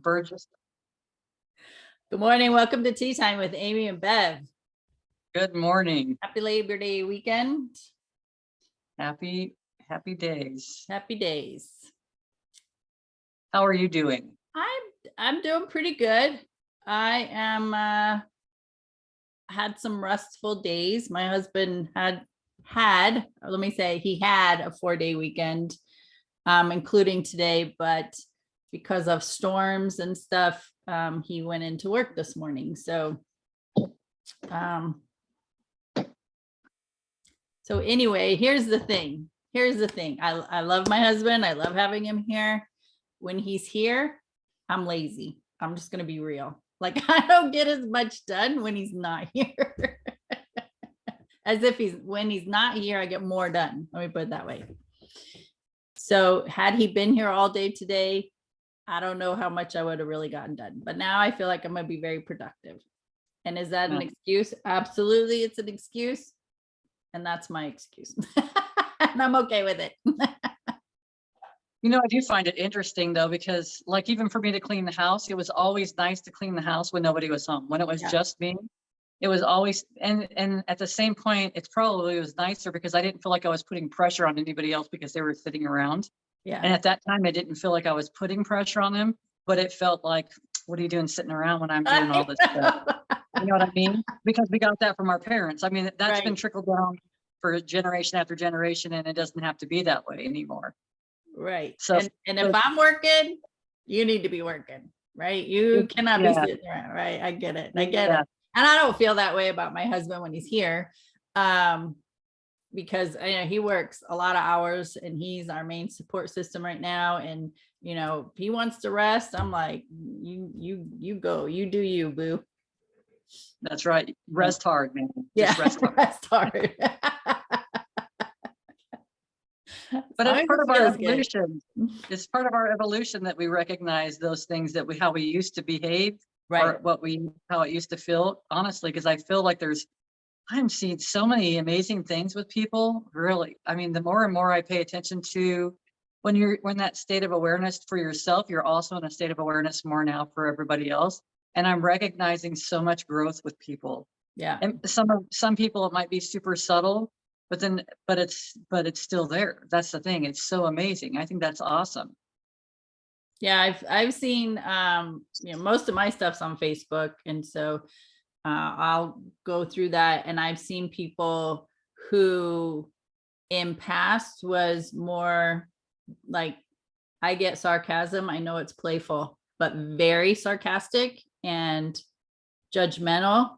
Burgess. Good morning. Welcome to Tea Time with Amie and Bev. Good morning. Happy Labor Day weekend. Happy days. Happy days. How are you doing? I'm doing pretty good. I am had some restful days. My husband had let me say he had a 4-day weekend, including today, but because of storms and stuff, he went into work this morning. So anyway, here's the thing. I love my husband. I love having him here. When he's here, I'm lazy. I'm just going to be real. Like, I don't get as much done when he's not here. As if when he's not here, I get more done. Let me put it that way. So had he been here all day today, I don't know how much I would have really gotten done. But now I feel like I'm going to be very productive. And is that an excuse? Absolutely, it's an excuse. And that's my excuse. And I'm okay with it. You know, I do find it interesting though, because like even for me to clean the house, it was always nice to clean the house when nobody was home. When it was just me, it was always, and at the same point, it probably was nicer because I didn't feel like I was putting pressure on anybody else because they were sitting around. Yeah. And at that time, I didn't feel like I was putting pressure on them, but it felt like, what are you doing sitting around when I'm doing all this stuff? You know what I mean? Because we got that from our parents. I mean, that's been trickled down for generation after generation, and it doesn't have to be that way anymore. Right. So, and if I'm working, you need to be working, right? You cannot be sitting around, right? I get it. I get it. And I don't feel that way about my husband when he's here. Because he works a lot of hours and he's our main support system right now. And, if he wants to rest, I'm like, you go, you do you, boo. That's right. Rest hard, man. Just rest hard. Rest hard. But it's part of our evolution. It's part of our evolution that we recognize those things that how we used to behave, or how it used to feel, honestly, because I feel like I'm seeing so many amazing things with people. Really. I mean, the more and more I pay attention to when that state of awareness for yourself, you're also in a state of awareness more now for everybody else. And I'm recognizing so much growth with people. Yeah. And some people, it might be super subtle, but it's still there. That's the thing. It's so amazing. I think that's awesome. Yeah. I've seen, most of my stuff's on Facebook. And so I'll go through that. And I've seen people who in past was more like, I get sarcasm. I know it's playful, but very sarcastic and judgmental.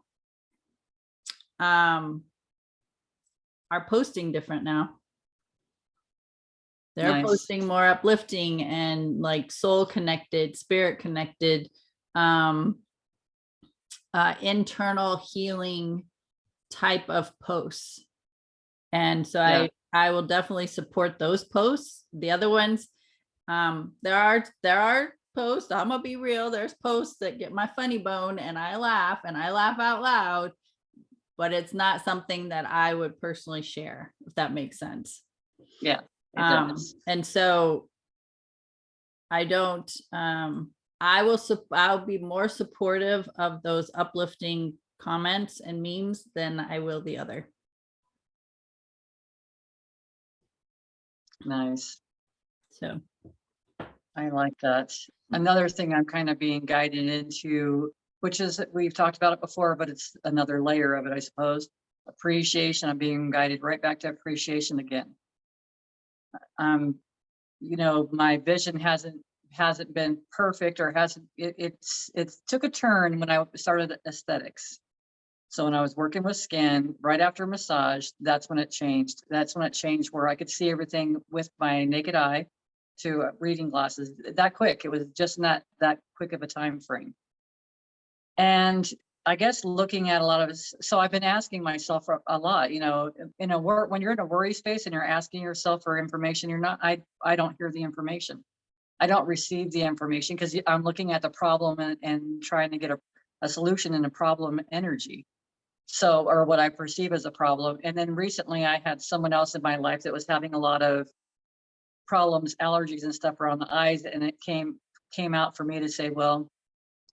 Are posting different now. They're posting more uplifting and like soul connected, spirit connected, internal healing type of posts. And so I will definitely support those posts. The other ones, there are posts, I'm gonna be real, there's posts that get my funny bone and I laugh out loud. But it's not something that I would personally share, if that makes sense. Yeah. It does. And so I don't, I'll be more supportive of those uplifting comments and memes than I will the other. Nice. So I like that. Another thing I'm kind of being guided into, which is, we've talked about it before, but it's another layer of it, I suppose. Appreciation. I'm being guided right back to appreciation again. My vision hasn't been perfect, or it took a turn when I started aesthetics. So when I was working with skin right after massage, that's when it changed. That's when it changed where I could see everything with my naked eye to reading glasses that quick. It was just not that quick of a time frame. And I guess looking at a lot of, so I've been asking myself a lot, when you're in a worry space and you're asking yourself for information, I don't hear the information. I don't receive the information because I'm looking at the problem and trying to get a solution in a problem energy. So, or what I perceive as a problem. And then recently I had someone else in my life that was having a lot of problems, allergies and stuff around the eyes. And it came came out for me to say, well,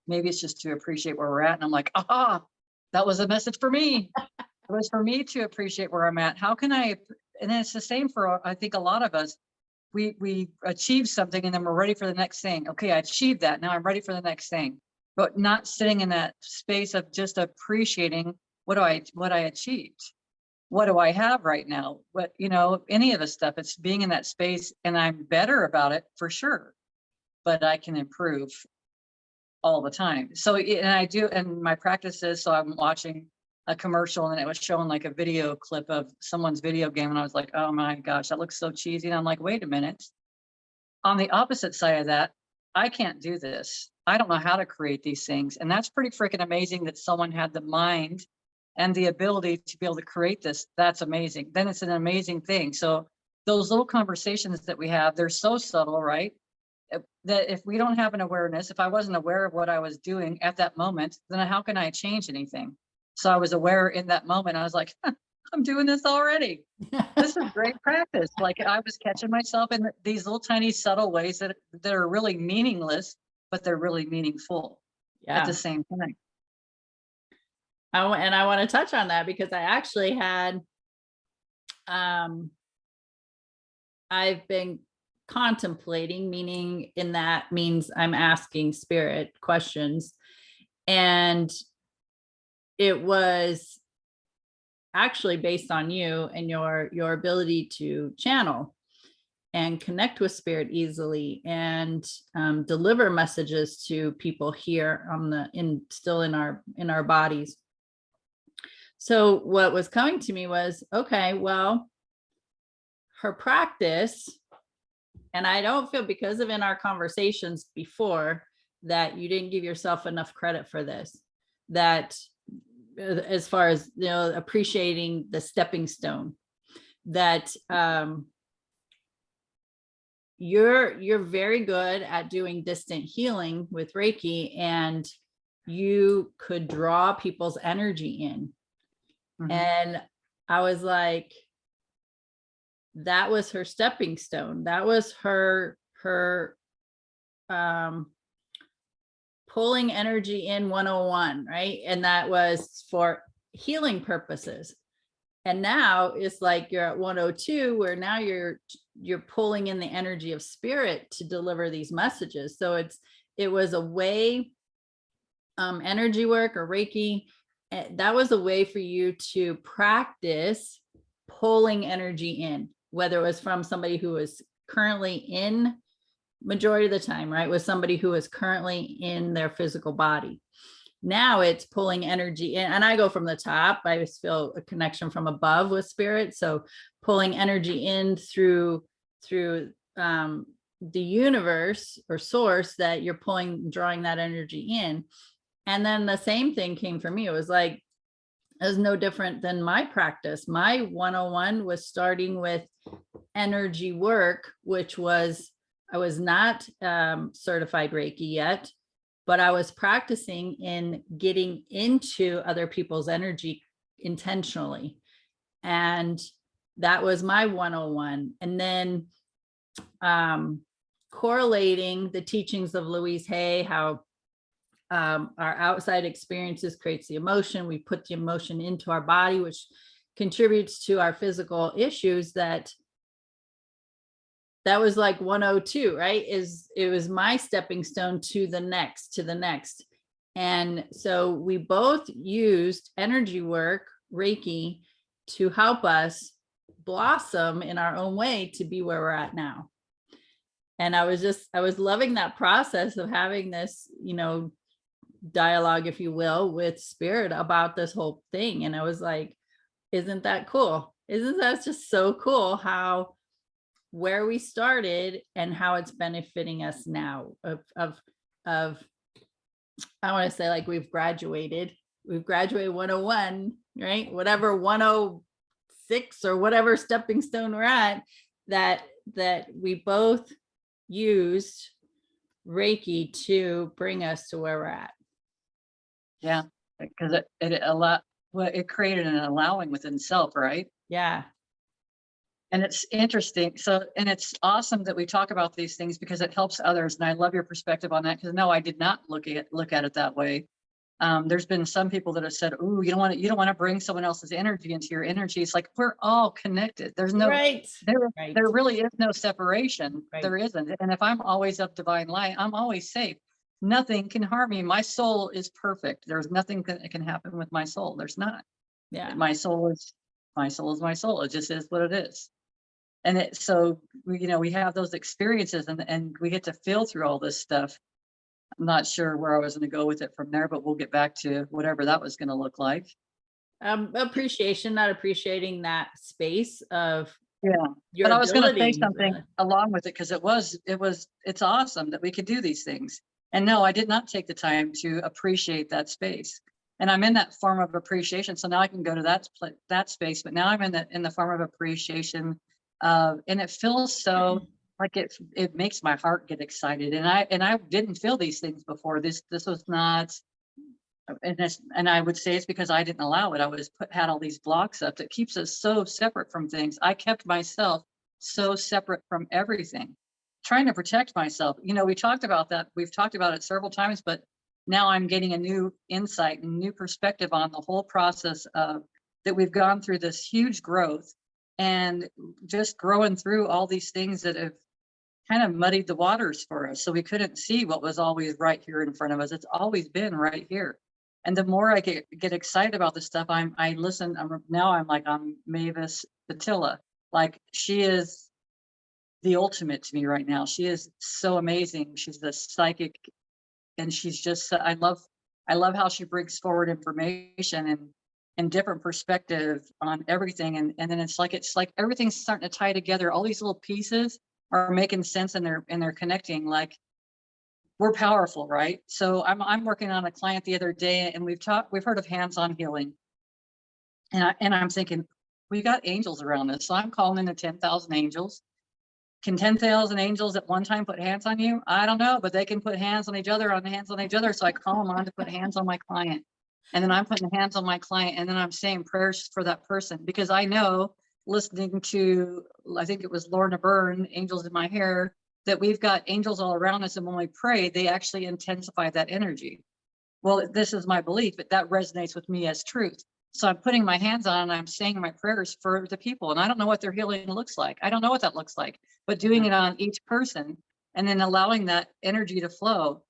maybe it's just to appreciate where we're at. And I'm like, aha, that was a message for me. It was for me to appreciate where I'm at. How can I, and it's the same for, I think a lot of us, we achieve something and then we're ready for the next thing. Okay, I achieved that. Now I'm ready for the next thing, but not sitting in that space of just appreciating what I achieved. What do I have right now? What, any of the stuff, it's being in that space, and I'm better about it for sure, but I can improve all the time. So, and I do, and my practice is, so I'm watching a commercial and it was showing like a video clip of someone's video game. And I was like, oh my gosh, that looks so cheesy. And I'm like, wait a minute. On the opposite side of that, I can't do this. I don't know how to create these things. And that's pretty freaking amazing that someone had the mind and the ability to be able to create this. That's amazing. Then it's an amazing thing. So those little conversations that we have, they're so subtle, right? That if we don't have an awareness, if I wasn't aware of what I was doing at that moment, then how can I change anything? So I was aware in that moment. I was like, I'm doing this already. This is great practice. Like I was catching myself in these little tiny subtle ways that are really meaningless, but they're really meaningful at the same time. And I want to touch on that because I actually had, I've been contemplating, meaning in that means I'm asking spirit questions. And it was actually based on you and your ability to channel and connect with spirit easily and deliver messages to people here still in our bodies. So what was coming to me was, okay, well, her practice, and I don't feel, because of in our conversations before, that you didn't give yourself enough credit for this, that as far as, appreciating the stepping stone, that you're very good at doing distant healing with Reiki, and you could draw people's energy in. Mm-hmm. And I was like, that was her stepping stone. That was her pulling energy in 101, right? And that was for healing purposes. And now it's like you're at 102, where now you're pulling in the energy of spirit to deliver these messages. So it was a way, energy work or Reiki, that was a way for you to practice pulling energy in, whether it was from somebody who was currently in, majority of the time, right, was somebody who is currently in their physical body. Now it's pulling energy in, and I go from the top. I just feel a connection from above with spirit. So pulling energy in through the universe or source that you're drawing that energy in. And then the same thing came for me. It was like, it was no different than my practice. My 101 was starting with energy work, which was, I was not certified Reiki yet, but I was practicing in getting into other people's energy intentionally. And that was my 101. And then correlating the teachings of Louise Hay, how our outside experiences creates the emotion. We put the emotion into our body, which contributes to our physical issues. That was like 102, right? It was my stepping stone to the next. And so we both used energy work, Reiki, to help us blossom in our own way to be where we're at now. And I was loving that process of having this, dialogue, if you will, with spirit about this whole thing. And I was like, isn't that cool? Isn't that just so cool how where we started and how it's benefiting us now of I want to say, like, we've graduated 101, right? Whatever 106 or whatever stepping stone we're at, that we both used Reiki to bring us to where we're at. Yeah, because it created an allowing within self, right? Yeah. And it's interesting. So, and it's awesome that we talk about these things because it helps others. And I love your perspective on that, because no, I did not look at it that way. There's been some people that have said, "Ooh, you don't want to bring someone else's energy into your energy." It's like we're all connected. There's no Right. there Right. there really is no separation. Right. There isn't. And if I'm always of divine light, I'm always safe. Nothing can harm me. My soul is perfect. There's nothing that can happen with my soul. There's not. Yeah. My soul is my soul. It just is what it is. And so we have those experiences, and we get to feel through all this stuff. I'm not sure where I was going to go with it from there, but we'll get back to whatever that was going to look like. Appreciation, not appreciating that space of Yeah. your But I was going to say ability. something along with it, because it's awesome that we could do these things. And no, I did not take the time to appreciate that space. And I'm in that form of appreciation. So now I can go to that space, but now I'm in the form of appreciation. And it feels so like it makes my heart get excited. And I didn't feel these things before. This was not, and I would say it's because I didn't allow it. Had all these blocks up that keeps us so separate from things. I kept myself so separate from everything, trying to protect myself. We talked about that. We've talked about it several times, but now I'm getting a new insight and new perspective on the whole process of that we've gone through this huge growth, and just growing through all these things that have kind of muddied the waters for us. So we couldn't see what was always right here in front of us. It's always been right here. And the more I get excited about this stuff, I listen. I'm Mavis Attila. Like, she is the ultimate to me right now. She is so amazing. She's the psychic, and she's just, I love how she brings forward information and different perspective on everything. And then it's like everything's starting to tie together. All these little pieces are making sense, and they're connecting. Like, we're powerful, right? So I'm working on a client the other day, and we've heard of hands-on healing. And I'm thinking, we got angels around us. So I'm calling in the 10,000 angels. Can 10,000 angels at one time put hands on you? I don't know, but they can put hands on each other. So I call them on to put hands on my client. And then I'm putting hands on my client, and then I'm saying prayers for that person, because I know, listening to, I think it was Lorna Byrne, Angels in My Hair, that we've got angels all around us. And when we pray, they actually intensify that energy. Well, this is my belief, but that resonates with me as truth. So I'm putting my hands on, and I'm saying my prayers for the people. And I don't know what their healing looks like. I don't know what that looks like, but doing it on each person and then allowing that energy to flow.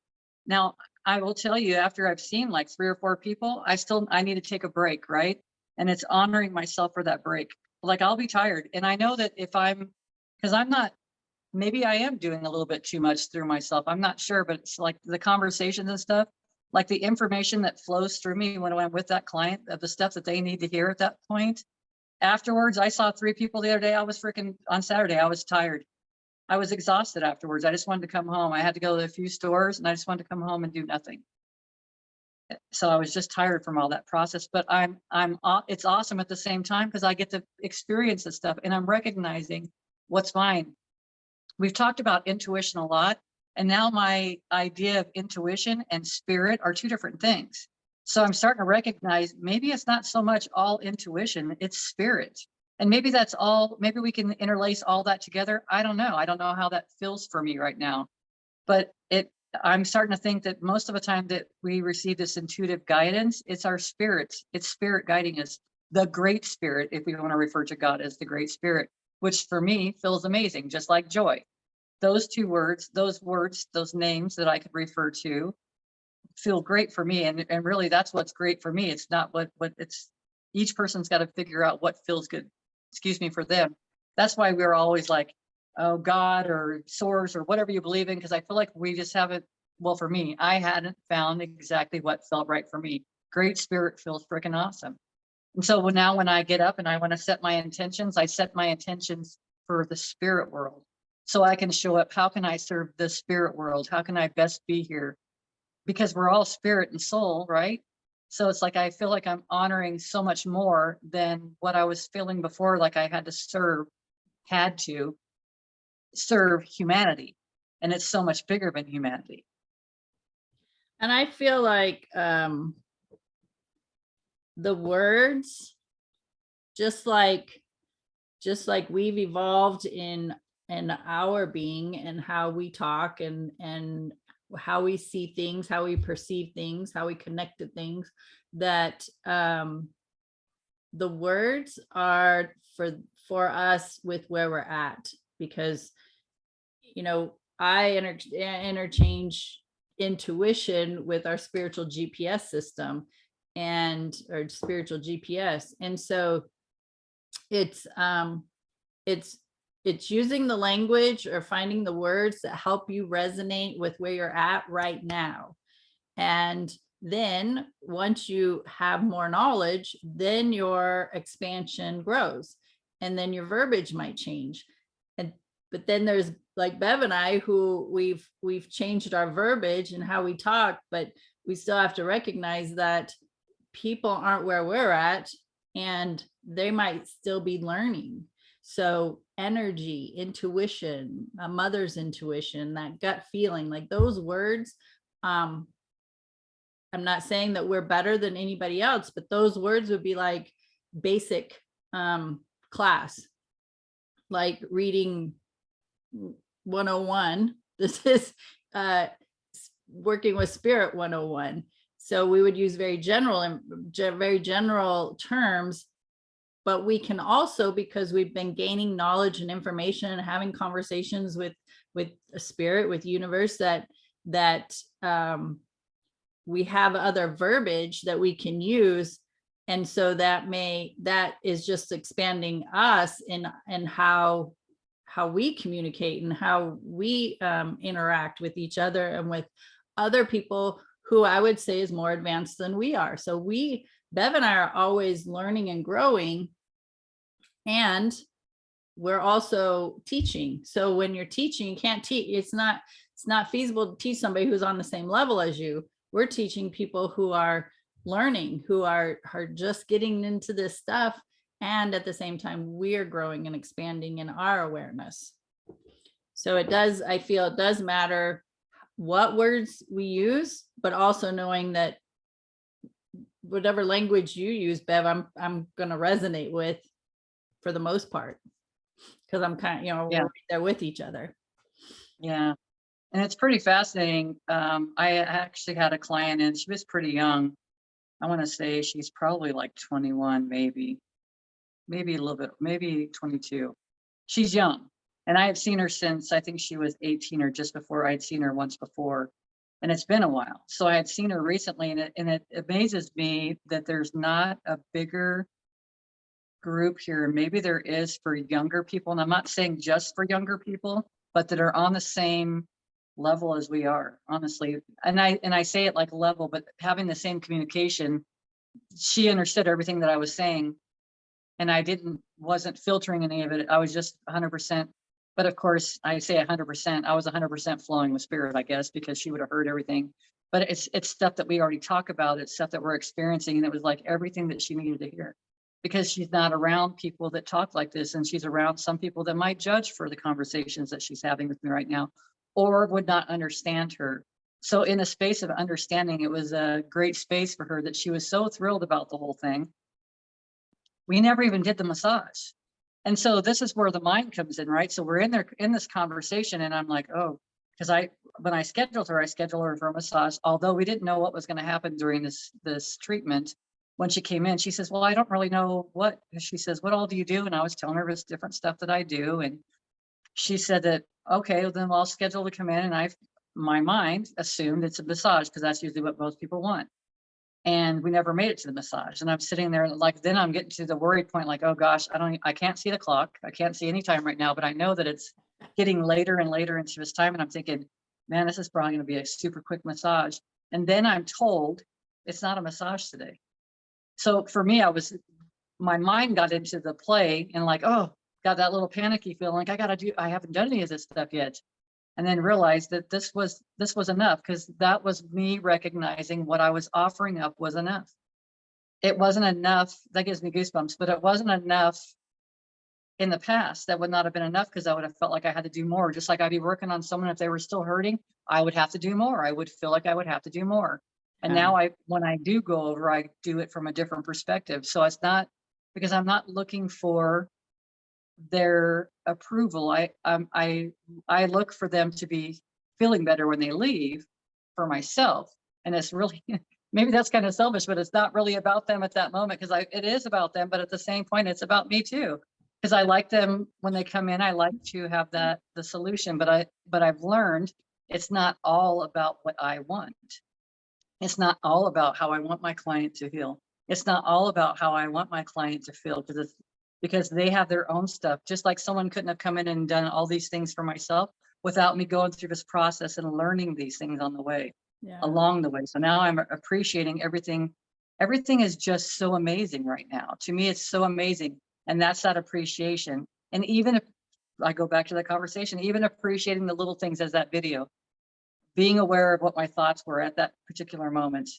Now, I will tell you, after I've seen like 3 or 4 people, I need to take a break, right? And it's honoring myself for that break. Like, I'll be tired. And I know that because I'm not, maybe I am doing a little bit too much through myself. I'm not sure, but it's like the conversations and stuff, like the information that flows through me when I'm with that client, of the stuff that they need to hear at that point. Afterwards, I saw 3 people the other day. On Saturday, I was tired. I was exhausted afterwards. I just wanted to come home. I had to go to a few stores, and I just wanted to come home and do nothing. So I was just tired from all that process, but it's awesome at the same time, because I get to experience this stuff, and I'm recognizing what's mine. We've talked about intuition a lot, and now my idea of intuition and spirit are 2 different things. So I'm starting to recognize maybe it's not so much all intuition, it's spirit. And maybe maybe we can interlace all that together. I don't know. I don't know how that feels for me right now, but I'm starting to think that most of the time that we receive this intuitive guidance, it's our spirits. It's spirit guiding us, the great spirit, if we want to refer to God as the great spirit, which for me feels amazing, just like joy. Those 2 words, those names that I could refer to feel great for me. And really, that's what's great for me. It's not what it's, each person's got to figure out what feels good, for them. That's why we're always like, oh, God or source or whatever you believe in, because I feel like we just haven't, well, for me, I hadn't found exactly what felt right for me. Great spirit feels freaking awesome. And so now when I get up and I want to set my intentions, I set my intentions for the spirit world. So I can show up. How can I serve the spirit world? How can I best be here? Because we're all spirit and soul, right? So it's like I feel like I'm honoring so much more than what I was feeling before, like I had to serve humanity. And it's so much bigger than humanity. And I feel like the words, just like just like we've evolved in our being and how we talk and how we see things, how we perceive things, how we connect to things, that the words are for us with where we're at, because I interchange intuition with our spiritual GPS system or spiritual GPS. And so it's using the language or finding the words that help you resonate with where you're at right now. And then once you have more knowledge, then your expansion grows, and then your verbiage might change. But then there's like Bev and I, who we've changed our verbiage and how we talk, but we still have to recognize that people aren't where we're at, and they might still be learning. So energy, intuition, a mother's intuition, that gut feeling, like those words, I'm not saying that we're better than anybody else, but those words would be like basic class, like reading 101. This is working with spirit 101. So we would use very general terms, but we can also, because we've been gaining knowledge and information and having conversations with a spirit, with universe, that we have other verbiage that we can use. And so that is just expanding us in how we communicate and how we interact with each other and with other people who I would say is more advanced than we are. So Bev and I are always learning and growing, and we're also teaching. So when you're teaching, you can't teach. It's not feasible to teach somebody who's on the same level as you. We're teaching people who are learning, who are just getting into this stuff. And at the same time, we're growing and expanding in our awareness. So I feel it does matter what words we use, but also knowing that whatever language you use, Bev, I'm going to resonate with for the most part, because I'm kind of, we're right there with each other. Yeah. And it's pretty fascinating. I actually had a client, and she was pretty young. I want to say she's probably like 21, maybe a little bit, maybe 22. She's young. And I had seen her since I think she was 18 or just before. I'd seen her once before, and it's been a while. So I had seen her recently, and it amazes me that there's not a bigger group here. Maybe there is for younger people, and I'm not saying just for younger people, but that are on the same level as we are, honestly. And I say it like level, but having the same communication. She understood everything that I was saying, and I wasn't filtering any of it. I was just 100%. But of course, I say 100%. I was 100% flowing with spirit, I guess, because she would have heard everything. But it's stuff that we already talk about. It's stuff that we're experiencing, and it was like everything that she needed to hear, because she's not around people that talk like this, and she's around some people that might judge for the conversations that she's having with me right now, or would not understand her. So in a space of understanding, it was a great space for her that she was so thrilled about the whole thing. We never even did the massage. And so this is where the mind comes in, right? So we're in this conversation, and I'm like, oh, because when I scheduled her for a massage, although we didn't know what was going to happen during this treatment. When she came in, she says, well, I don't really know what. She says, what all do you do? And I was telling her this different stuff that I do. And she said that, okay, well, then I'll schedule to come in. And my mind assumed it's a massage, because that's usually what most people want. And we never made it to the massage. And I'm sitting there like, then I'm getting to the worry point, like, oh gosh, I can't see the clock. I can't see any time right now, but I know that it's getting later and later into this time. And I'm thinking, man, this is probably going to be a super quick massage. And then I'm told it's not a massage today. So for me, my mind got into the play, and like, oh, got that little panicky feeling, like I haven't done any of this stuff yet. And then realized that this was enough, because that was me recognizing what I was offering up was enough. It wasn't enough. That gives me goosebumps, but it wasn't enough in the past. That would not have been enough, because I would have felt like I had to do more. Just like I'd be working on someone, if they were still hurting, I would have to do more. I would feel like I would have to do more. And now when I do go over, I do it from a different perspective. So it's not, because I'm not looking for their approval. I look for them to be feeling better when they leave for myself. And it's really, maybe that's kind of selfish, but it's not really about them at that moment, because it is about them, but at the same point, it's about me too. Because I like them when they come in, I like to have the solution, but I've learned it's not all about what I want. It's not all about how I want my client to feel. It's not all about how I want my client to feel, because they have their own stuff. Just like someone couldn't have come in and done all these things for myself without me going through this process and learning these things on the way, along the way. So now I'm appreciating everything. Everything is just so amazing right now. To me, it's so amazing. And that's that appreciation. And even if I go back to the conversation, even appreciating the little things as that video, being aware of what my thoughts were at that particular moment.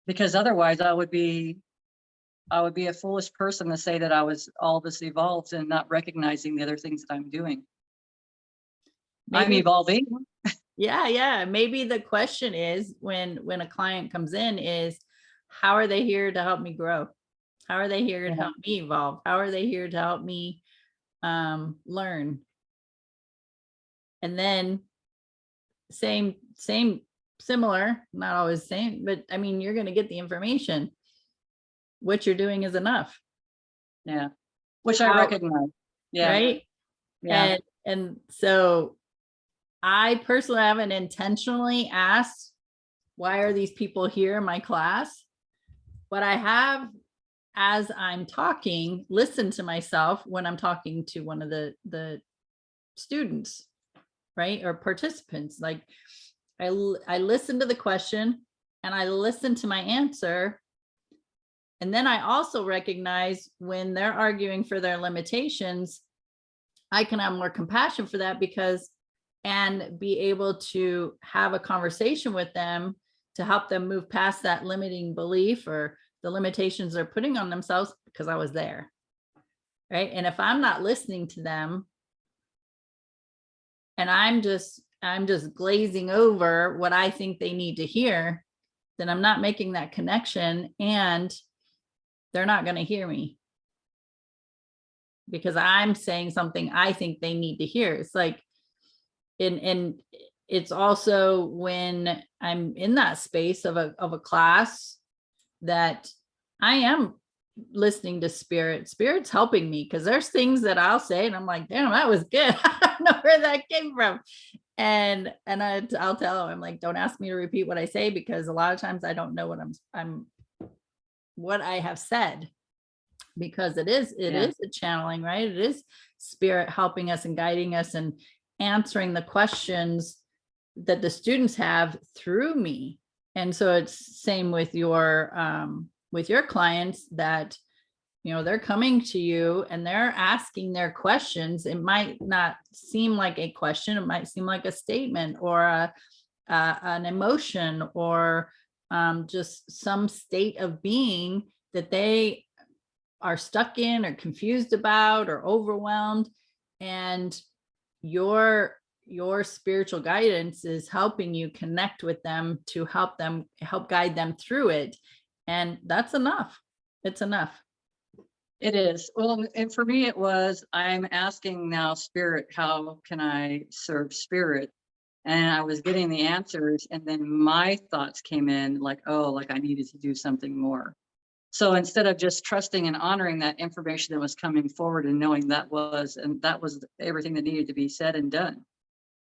Because otherwise I would be a foolish person to say that I was all this evolved and not recognizing the other things that I'm doing. I'm evolving. Yeah. Maybe the question is, when a client comes in, is how are they here to help me grow? How are they here to help me evolve? How are they here to help me learn? And then similar, not always same, but I mean, you're going to get the information. What you're doing is enough. Yeah. Which I recognize. Yeah. Right. Yeah. And so I personally haven't intentionally asked, why are these people here in my class? But I have, as I'm talking, listen to myself when I'm talking to one of the students, right? Or participants. Like I listen to the question and I listen to my answer. And then I also recognize when they're arguing for their limitations, I can have more compassion for that, and be able to have a conversation with them to help them move past that limiting belief or the limitations they're putting on themselves, because I was there. Right. And if I'm not listening to them and I'm just glazing over what I think they need to hear, then I'm not making that connection, and they're not going to hear me because I'm saying something I think they need to hear. It's like, and it's also when I'm in that space of a class that I am listening to spirit's helping me, because there's things that I'll say and I'm like, damn, that was good. I don't know where that came from. And I'll tell them, I'm like, don't ask me to repeat what I say, because a lot of times I don't know what I have said, because it is a channeling, right? It is spirit helping us and guiding us and answering the questions that the students have through me. And so it's same with your clients, that they're coming to you and they're asking their questions. It might not seem like a question, it might seem like a statement or an emotion, or just some state of being that they are stuck in or confused about or overwhelmed. And your spiritual guidance is helping you connect with them to help guide them through it. And that's enough. It's enough. It is. Well, and for me, I'm asking now spirit, how can I serve spirit? And I was getting the answers, and then my thoughts came in like, oh, like I needed to do something more. So instead of just trusting and honoring that information that was coming forward and knowing that was everything that needed to be said and done.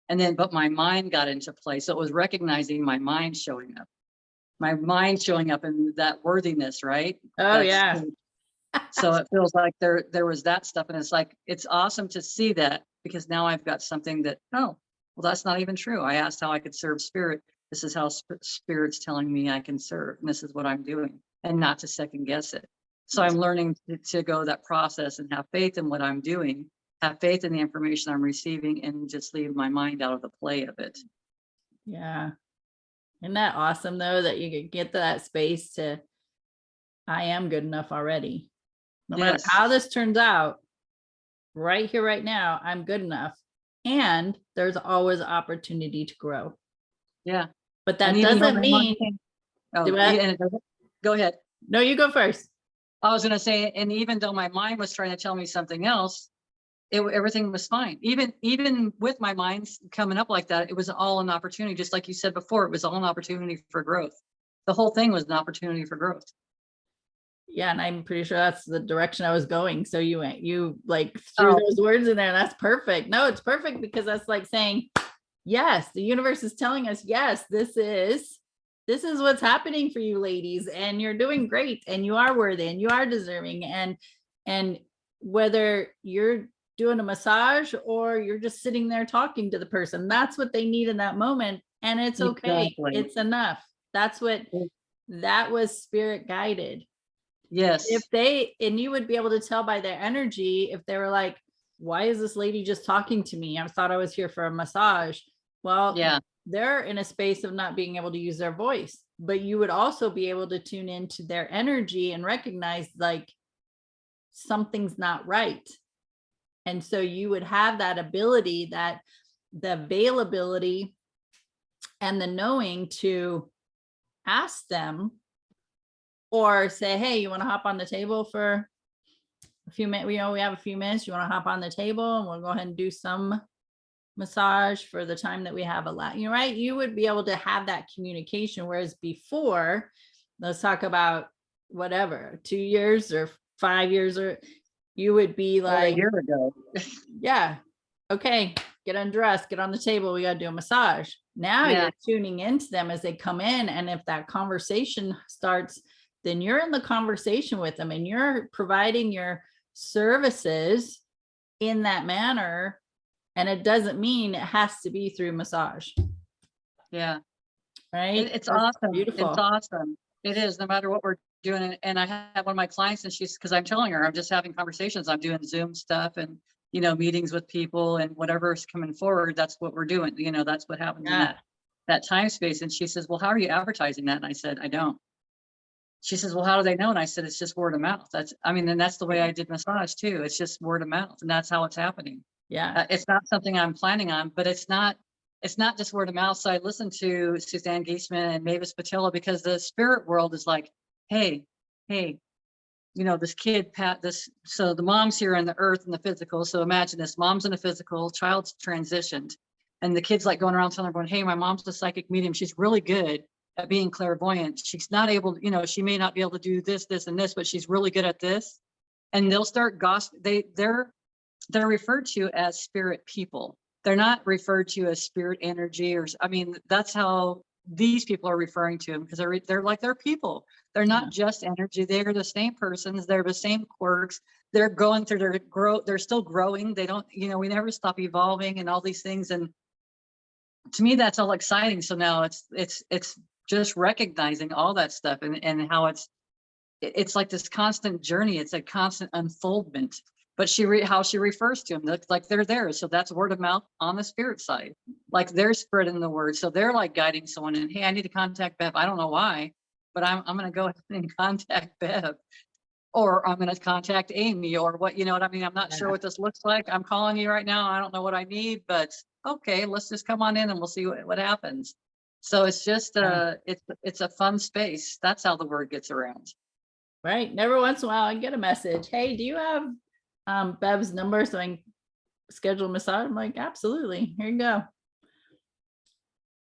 And then, but my mind got into play. So it was recognizing my mind showing up in that worthiness, right? Oh, yeah. So it feels like there was that stuff. And it's like, it's awesome to see that, because now I've got something that, oh, well, that's not even true. I asked how I could serve spirit. This is how spirit's telling me I can serve. And this is what I'm doing, and not to second guess it. So I'm learning to go that process and have faith in what I'm doing, have faith in the information I'm receiving, and just leave my mind out of the play of it. Yeah. Isn't that awesome though, that you could get to that space to, I am good enough already. No matter how this turns out, right here, right now, I'm good enough. And there's always opportunity to grow. Yeah. But that doesn't mean. Go ahead. No, you go first. I was going to say, and even though my mind was trying to tell me something else, everything was fine. Even with my mind coming up like that, it was all an opportunity. Just like you said before, it was all an opportunity for growth. The whole thing was an opportunity for growth. Yeah, and I'm pretty sure that's the direction I was going. So you like threw those words in there. That's perfect. No, it's perfect because that's like saying, yes, the universe is telling us, yes, this is what's happening for you ladies, and you're doing great, and you are worthy, and you are deserving. And whether you're doing a massage or you're just sitting there talking to the person, that's what they need in that moment. And it's okay. Exactly. It's enough. That was spirit guided. Yes. And you would be able to tell by their energy if they were like, why is this lady just talking to me? I thought I was here for a massage. Well, yeah, they're in a space of not being able to use their voice, but you would also be able to tune into their energy and recognize like something's not right. And so you would have that ability, that the availability and the knowing to ask them or say, hey, you want to hop on the table for a few minutes? We have a few minutes. You want to hop on the table and we'll go ahead and do some massage for the time that we have allowed. Right? You would be able to have that communication. Whereas before, let's talk about whatever, 2 years or 5 years, or you would be like, a year ago. yeah, okay, get undressed, get on the table. We got to do a massage. Now Yeah. you're tuning into them as they come in. And if that conversation starts, then you're in the conversation with them and you're providing your services in that manner. And it doesn't mean it has to be through massage. Yeah. Right. It's awesome. Beautiful. It's awesome. It is, no matter what we're doing. And I have one of my clients and she's, because I'm telling her, I'm just having conversations. I'm doing Zoom stuff and, meetings with people and whatever's coming forward. That's what we're doing. That's what happens in that time space. And she says, well, how are you advertising that? And I said, I don't. She says, well, how do they know? And I said, it's just word of mouth. And that's the way I did massage too. It's just word of mouth. And that's how it's happening. Yeah. It's not something I'm planning on, but it's not just word of mouth. So I listened to Suzanne Giesemann and Mavis Patilla because the spirit world is like, hey, this kid, so the mom's here on the earth and the physical. So imagine this, mom's in the physical, child's transitioned. And the kid's like going around telling everyone, hey, my mom's a psychic medium. She's really good at being clairvoyant. She's not able, she may not be able to do this, this, and this, but she's really good at this. And they'll start gossiping. They're referred to as spirit people. They're not referred to as spirit energy that's how these people are referring to them because they're like, they're people. They're not just energy. They're the same persons. They're the same quirks. They're going through their growth. They're still growing. They don't, we never stop evolving and all these things. And to me, that's all exciting. So now it's just recognizing all that stuff and how it's like this constant journey. It's a constant unfoldment. But how she refers to them, like they're there. So that's word of mouth on the spirit side. Like they're spreading the word. So they're like guiding someone in, hey, I need to contact Bev. I don't know why, but I'm going to go ahead and contact Bev. Or I'm going to contact Amie or what, you know what I mean? I'm not sure what this looks like. I'm calling you right now. I don't know what I need, but okay, let's just come on in and we'll see what happens. So it's just, it's a fun space. That's how the word gets around. Right. Every once in a while I get a message. Hey, do you have Bev's number so I can schedule a massage? I'm like, absolutely. Here you go.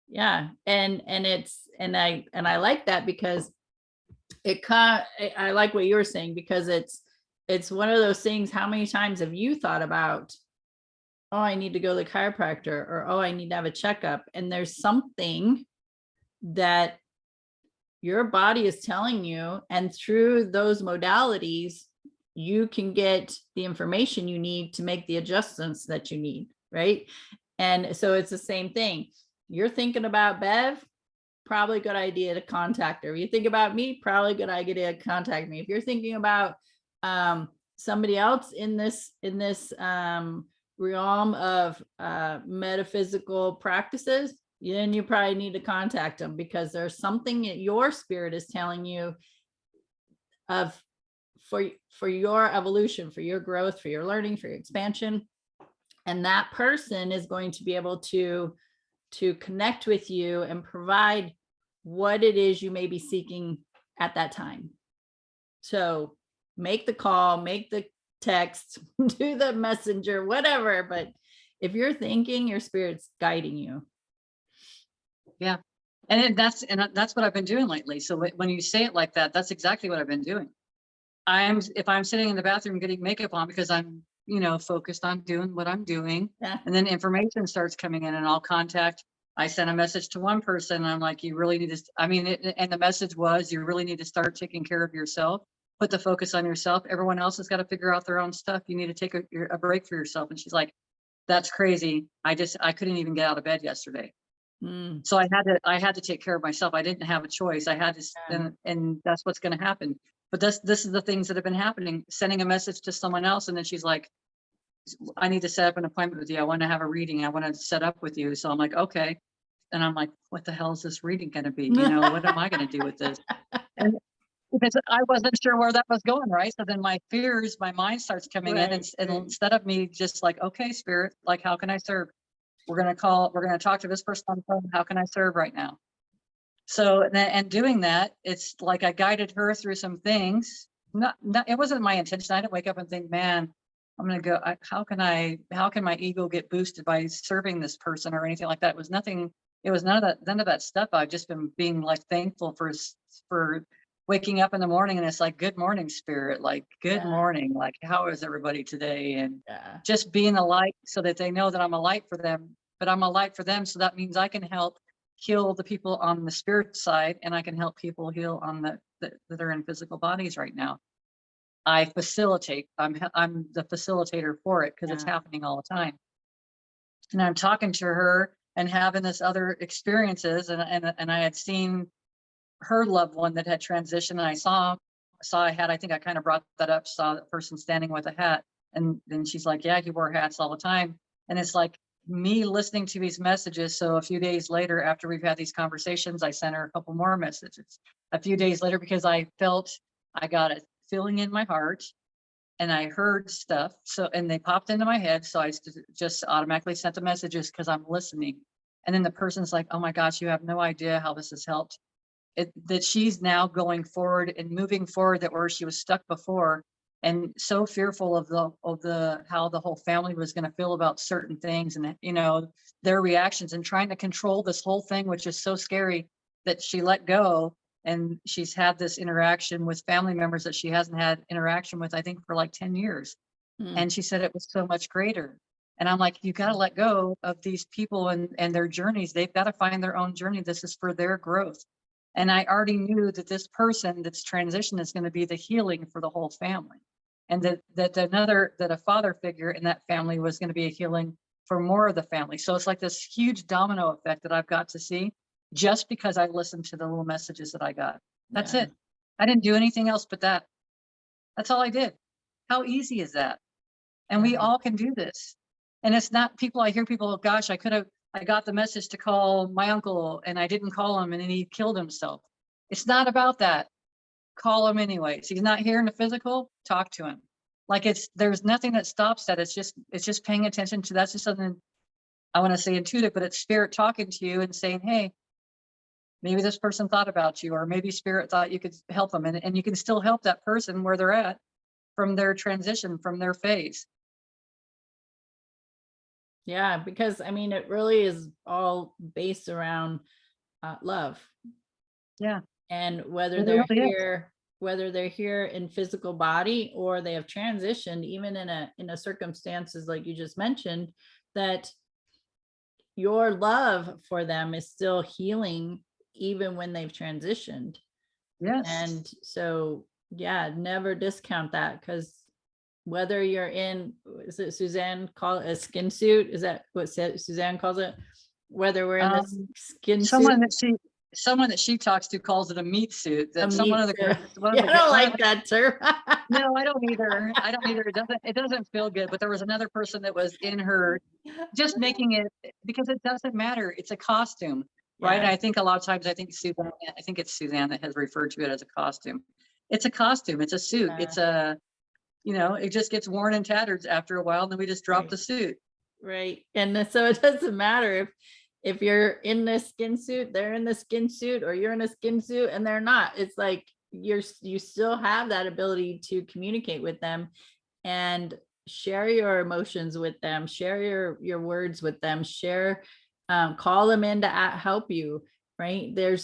Yeah. And I like that because I like what you were saying because it's one of those things. How many times have you thought about, oh, I need to go to the chiropractor, or, oh, I need to have a checkup. And there's something that your body is telling you. And through those modalities, you can get the information you need to make the adjustments that you need. Right. And so it's the same thing. You're thinking about Bev, probably a good idea to contact her. You think about me, probably a good idea to contact me. If you're thinking about somebody else in this realm of metaphysical practices, then you probably need to contact them because there's something that your spirit is telling you of for your evolution, for your growth, for your learning, for your expansion. And that person is going to be able to connect with you and provide what it is you may be seeking at that time. So make the call, make the text, do the messenger, whatever. But if you're thinking, your spirit's guiding you. Yeah. And that's what I've been doing lately. So when you say it like that, that's exactly what I've been doing. If I'm sitting in the bathroom getting makeup on because I'm, focused on doing what I'm doing, Yeah. and then information starts coming in and I sent a message to one person and I'm like, you really need to, and the message was, you really need to start taking care of yourself, put the focus on yourself. Everyone else has got to figure out their own stuff. You need to take a break for yourself. And she's like, that's crazy. I couldn't even get out of bed yesterday. So I had to take care of myself. I didn't have a choice. I had to, and that's what's going to happen. But this is the things that have been happening. Sending a message to someone else, and then she's like, I need to set up an appointment with you. I want to have a reading. I want to set up with you. So I'm like, okay. And I'm like, what the hell is this reading going to be? What am I going to do with this? And because I wasn't sure where that was going, right? So then my mind starts coming in, and instead of me just like, okay, spirit, like, how can I serve? We're going to talk to this person on the phone. How can I serve right now? So, and doing that, it's like I guided her through some things. Not, it wasn't my intention. I didn't wake up and think, man, I'm going to go, how can my ego get boosted by serving this person or anything like that? It was nothing. It was none of that stuff. I've just been being like thankful for waking up in the morning, and it's like, good morning, spirit, like, good morning. Like, how is everybody today? And just being a light so that they know that I'm a light for them, but I'm a light for them. So that means I can help heal the people on the spirit side, and I can help people heal on that are in physical bodies right now. I facilitate. I'm the facilitator for it because it's happening all the time. And I'm talking to her and having this other experiences, and I had seen her loved one that had transitioned, and I saw a hat. I think I kind of brought that up. Saw the person standing with a hat, and then she's like, "Yeah, he wore hats all the time." And it's like me listening to these messages. So a few days later, after we've had these conversations, I sent her a couple more messages. A few days later, because I felt I got a feeling in my heart, and I heard stuff. So, and they popped into my head. So I just automatically sent the messages because I'm listening. And then the person's like, "Oh my gosh, you have no idea how this has helped." That she's now going forward and moving forward, that where she was stuck before, and so fearful of the how the whole family was going to feel about certain things, and their reactions, and trying to control this whole thing, which is so scary, that she let go. And she's had this interaction with family members that she hasn't had interaction with, I think, for like 10 years. And she said it was so much greater. And I'm like, you got to let go of these people and their journeys. They've got to find their own journey. This is for their growth. And I already knew that this person that's transitioned is going to be the healing for the whole family. And that a father figure in that family was going to be a healing for more of the family. So it's like this huge domino effect that I've got to see just because I listened to the little messages that I got. That's it. I didn't do anything else but that. That's all I did. How easy is that? And we all can do this. And it's not I hear people, gosh, I got the message to call my uncle and I didn't call him and then he killed himself. It's not about that. Call him anyways. He's not here in the physical, talk to him. Like there's nothing that stops that. It's just paying attention to, that's just something I want to say intuitive, but it's spirit talking to you and saying, hey, maybe this person thought about you, or maybe spirit thought you could help them. And you can still help that person where they're at from their transition, from their phase. Yeah, because it really is all based around love. Yeah. And whether they're here in physical body, or they have transitioned, even in a circumstances like you just mentioned, that your love for them is still healing even when they've transitioned. Yes. And so, never discount that, because whether you're in, is it Suzanne call it a skin suit? Is that what Suzanne calls it? Whether we're in this skin suit. Someone that she talks to calls it a meat suit. I don't like that term. No, I don't either. It doesn't feel good. But there was another person that was in her just making it, because it doesn't matter. It's a costume, right? I think a lot of times, I think it's Suzanne that has referred to it as a costume. It's a costume. It's a suit. It's it just gets worn and tattered after a while, and then we just drop the suit. Right. And so it doesn't matter if you're in the skin suit, they're in the skin suit, or you're in a skin suit and they're not. It's like, you still have that ability to communicate with them and share your emotions with them, share your words with them, share, call them in to help you, right? Or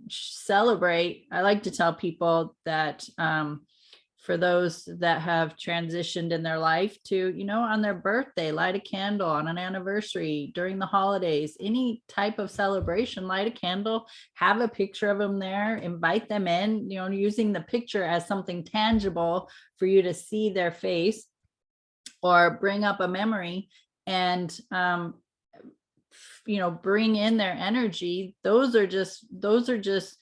celebrate. I like to tell people that, for those that have transitioned in their life, to, on their birthday, light a candle, on an anniversary, during the holidays, any type of celebration, light a candle, have a picture of them there, invite them in, using the picture as something tangible for you to see their face, or bring up a memory and, bring in their energy. Those are just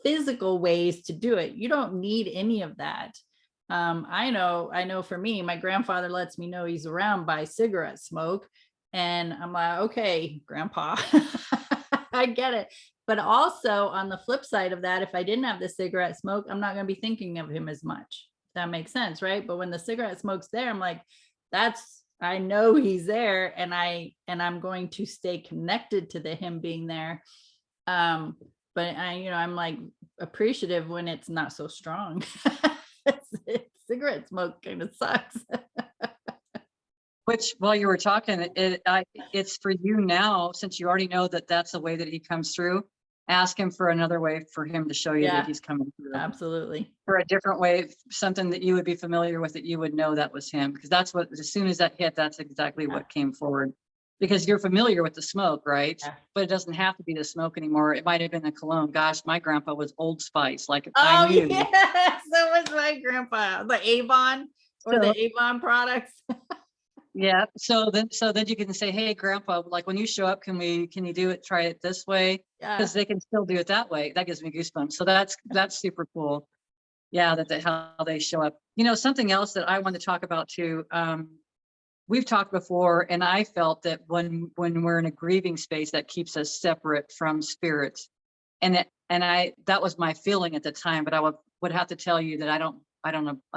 physical ways to do it. You don't need any of that. I know for me, my grandfather lets me know he's around by cigarette smoke. And I'm like, okay, grandpa, I get it. But also on the flip side of that, if I didn't have the cigarette smoke, I'm not going to be thinking of him as much. That makes sense, right? But when the cigarette smoke's there, I'm like, I know he's there, and I'm going to stay connected to him being there. But I'm like appreciative when it's not so strong. Cigarette smoke kind of sucks. Which, while you were talking, it's for you now, since you already know that that's the way that he comes through. Ask him for another way for him to show you that he's coming through. Absolutely. For a different way, something that you would be familiar with, that you would know that was him, because that's what, as soon as that hit, that's exactly what came forward. Because you're familiar with the smoke, right? Yeah. But it doesn't have to be the smoke anymore. It might have been the cologne. Gosh, my grandpa was Old Spice. Like, I knew. Yeah, so was my grandpa. The Avon the Avon products. Yeah. So then you can say, hey, grandpa, like when you show up, can you do it? Try it this way. Yeah. Because they can still do it that way. That gives me goosebumps. So that's super cool. Yeah. How they show up. Something else that I want to talk about too. We've talked before, and I felt that when we're in a grieving space, that keeps us separate from spirit. And that was my feeling at the time, but I would have to tell you that I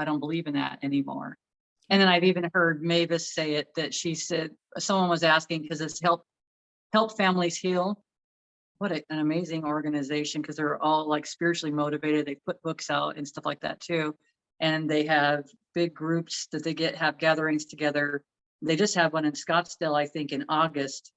don't believe in that anymore. And then I've even heard Mavis say it, that she said, someone was asking, because it's help families heal. What an amazing organization, because they're all like spiritually motivated. They put books out and stuff like that too. And they have big groups that have gatherings together. They just have one in Scottsdale, I think, in August.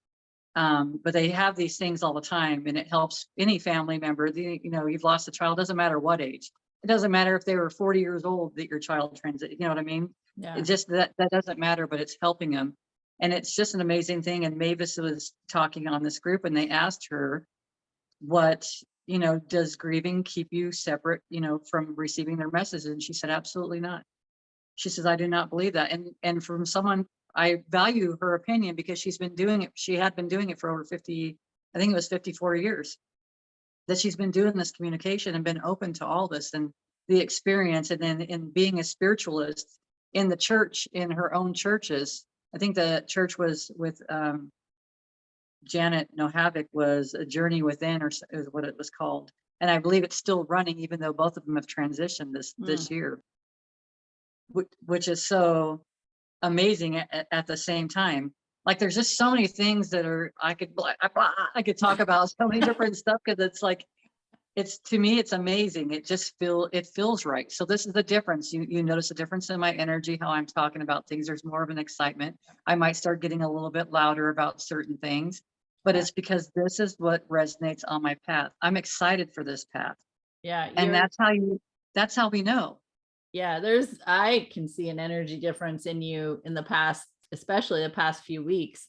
But they have these things all the time, and it helps any family member. You've lost a child, doesn't matter what age. It doesn't matter if they were 40 years old that your child transited, you know what I mean? Yeah. It just, that doesn't matter, but it's helping them. And it's just an amazing thing. And Mavis was talking on this group, and they asked her, what, does grieving keep you separate, from receiving their messages? And she said, absolutely not. She says, I do not believe that. And from someone, I value her opinion, because she had been doing it for over 50, I think it was 54 years, that she's been doing this communication and been open to all this and the experience. And then in being a spiritualist in the church, in her own churches, I think the church was with Janet Nohavik, was A Journey Within, or is what it was called. And I believe it's still running, even though both of them have transitioned this year, which is so amazing at the same time. Like, there's just so many things that I could talk about, so many different stuff, because it's like, to me, it's amazing. It feels right. So this is the difference. You notice a difference in my energy, how I'm talking about things. There's more of an excitement. I might start getting a little bit louder about certain things, but it's because this is what resonates on my path. I'm excited for this path. Yeah. And that's how we know. Yeah, I can see an energy difference in you in the past, especially the past few weeks.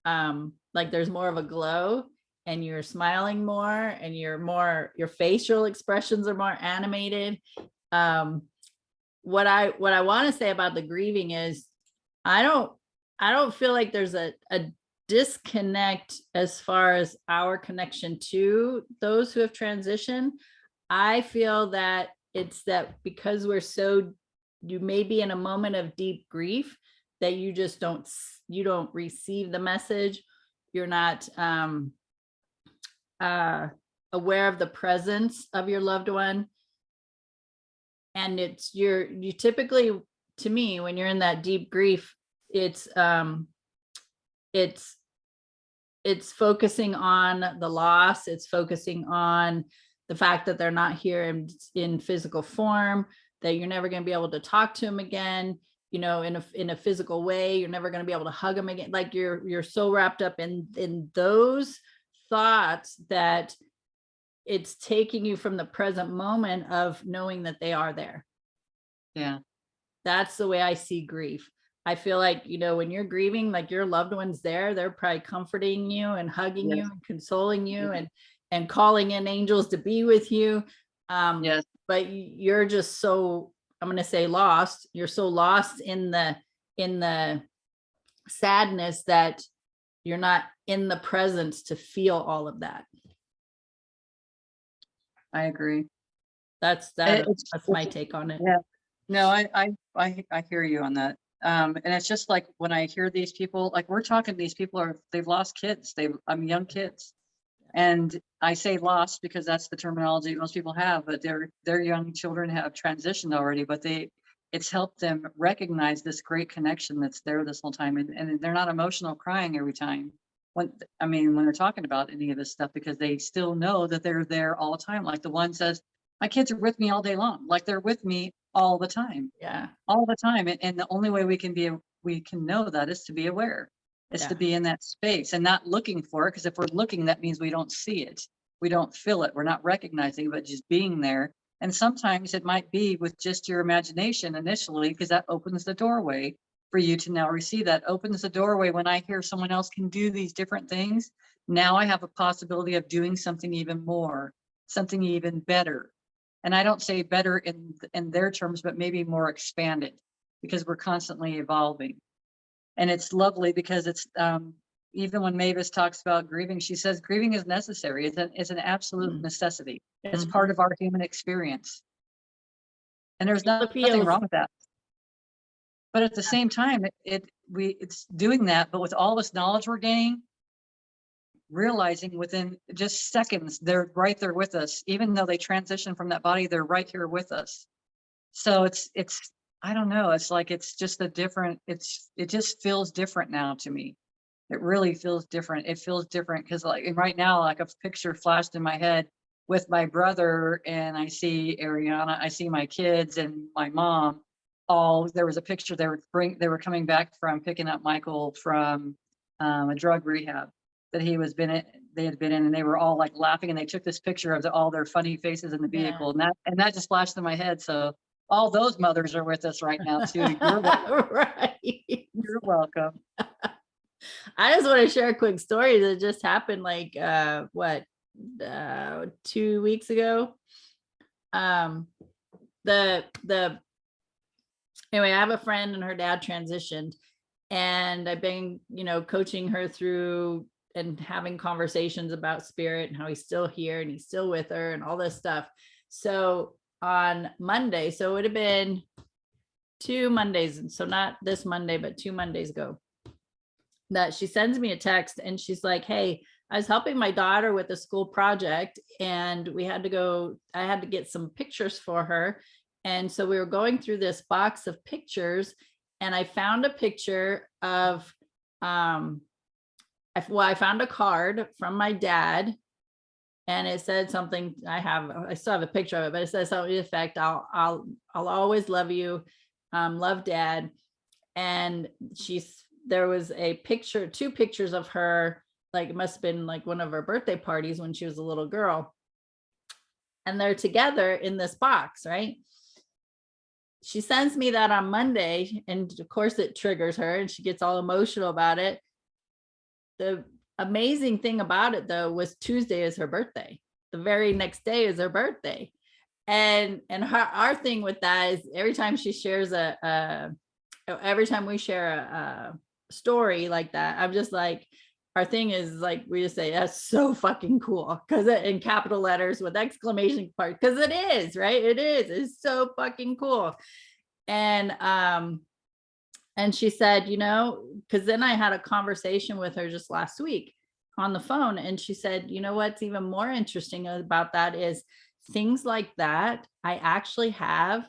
Like there's more of a glow, and you're smiling more, and your facial expressions are more animated. What I want to say about the grieving is, I don't feel like there's a disconnect as far as our connection to those who have transitioned. I feel that it's that because you may be in a moment of deep grief, that you just don't receive the message. You're not aware of the presence of your loved one. And you typically, to me, when you're in that deep grief, it's focusing on the loss. It's focusing on the fact that they're not here in physical form, that you're never going to be able to talk to them again, you know, in a physical way. You're never going to be able to hug them again. Like you're so wrapped up in those thoughts that it's taking you from the present moment of knowing that they are there. Yeah. That's the way I see grief. I feel like, you know, when you're grieving, like your loved one's there, they're probably comforting you and hugging Yes. you and consoling you Mhm. and calling in angels to be with you. Yes. But you're just so, I'm going to say lost. You're so lost in the sadness that you're not in the presence to feel all of that. I agree. That's It's my take on it. yeah. No, I hear you on that. And it's just like when I hear these people, like we're talking, these people they've lost kids. Young kids. And I say lost because that's the terminology most people have, but their young children have transitioned already, but it's helped them recognize this great connection that's there this whole time. And they're not emotional crying every time when they're talking about any of this stuff, because they still know that they're there all the time. Like the one says, my kids are with me all day long. Like they're with me all the time, Yeah. all the time. And the only way we can know that is to be aware. Is to be in that space and not looking for it. Because if we're looking, that means we don't see it. We don't feel it. We're not recognizing, but just being there. And sometimes it might be with just your imagination initially, because that opens the doorway for you to now receive. That opens the doorway. When I hear someone else can do these different things, now I have a possibility of doing something even more, something even better. And I don't say better in their terms, but maybe more expanded, because we're constantly evolving. And it's lovely because it's even when Mavis talks about grieving, she says grieving is necessary. It's an absolute necessity. It's part of our human experience. And there's nothing wrong with that. But at the same time, it's doing that, but with all this knowledge we're gaining, realizing within just seconds, they're right there with us. Even though they transition from that body, they're right here with us. So it's I don't know. It's like, it's just it just feels different now to me. It really feels different. It feels different because like right now, like a picture flashed in my head with my brother, and I see Ariana, I see my kids and my mom. There was a picture they were coming back from picking up Michael from a drug rehab that they had been in, and they were all like laughing, and they took this picture of all their funny faces in the vehicle, and that just flashed in my head. So all those mothers are with us right now too. You're welcome. Right. You're welcome. I just want to share a quick story that just happened like 2 weeks ago. Anyway, I have a friend and her dad transitioned, and I've been, coaching her through and having conversations about spirit and how he's still here and he's still with her and all this stuff. So on Monday, so it would have been 2 Mondays, and so not this Monday, but 2 Mondays ago, that she sends me a text and she's like, hey, I was helping my daughter with a school project, and I had to get some pictures for her. And so we were going through this box of pictures, and I found a picture of, I found a card from my dad, and it said something, I still have a picture of it, but it says something to the effect, I'll always love you. Love, Dad. And there was a picture, 2 pictures of her, like it must have been like one of her birthday parties when she was a little girl. And they're together in this box, right? She sends me that on Monday, and of course it triggers her and she gets all emotional about it. The amazing thing about it though was Tuesday is her birthday. The very next day is her birthday. And our thing with that is every time she shares every time we share a story like that, I'm just like, our thing is like, we just say, that's so fucking cool. Cause in capital letters with exclamation mark, cause it is, right? It's so fucking cool. And she said, cause then I had a conversation with her just last week on the phone. And she said, what's even more interesting about that is things like that. I actually have